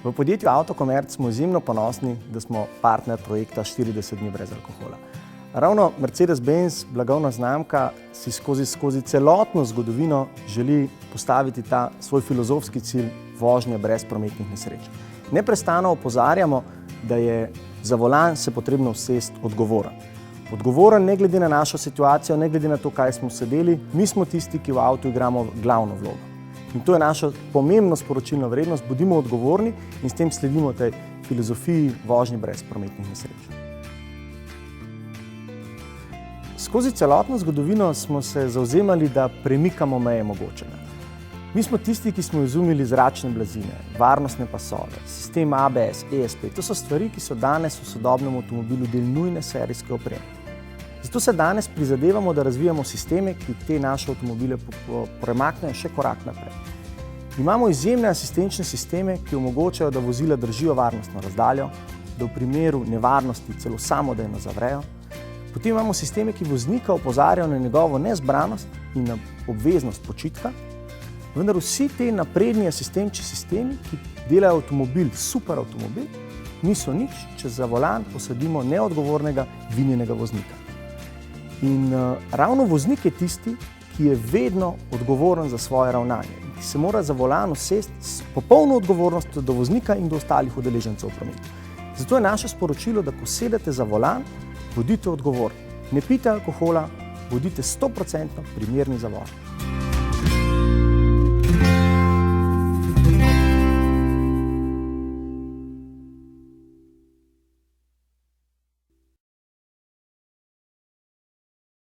V podjetju Avtokomerc smo izjemno ponosni, da smo partner projekta 40 dni brez alkohola. Ravno Mercedes-Benz, blagovna znamka, si skozi celotno zgodovino želi postaviti ta svoj filozofski cilj vožnje brez prometnih nesreč. Neprestano opozarjamo, da je za volan se potrebno usesti odgovoren. Odgovoren ne glede na našo situacijo, ne glede na to, kaj smo sedeli, mi smo tisti, ki v avtu igramo glavno vlogo. In to je naša pomembna sporočilna vrednost, bodimo odgovorni in s tem sledimo tej filozofiji vožnje brez prometnih nesreč. Skozi celotno zgodovino smo se zavzemali, da premikamo meje mogočega. Mi smo tisti, ki smo izumili zračne blazine, varnostne pasove, sistem ABS, ESP. To so stvari, ki so danes v sodobnem avtomobilu del nujne serijske opreme. Zato se danes prizadevamo, da razvijamo sisteme, ki te naše avtomobile premaknejo še korak naprej. Imamo izjemne asistenčne sisteme, ki omogočajo, da vozila držijo varnostno razdaljo, da v primeru nevarnosti celo samodejno zavrejo. Potem imamo sisteme, ki voznika opozarjajo na njegovo nezbranost in na obveznost počitka, vendar vsi te napredni asistenčni sistemi, ki delajo avtomobil super avtomobil, niso nič, če za volan posadimo neodgovornega vinjenega voznika. In ravno voznik je tisti, ki je vedno odgovoren za svoje ravnanje in ki se mora za volan usesti s popolno odgovornostjo do voznika in do ostalih udeležencev v prometu. Zato je naše sporočilo, da ko sedete za volan, bodite odgovorni. Ne pijte alkohola, bodite 100% primerni za vožnjo.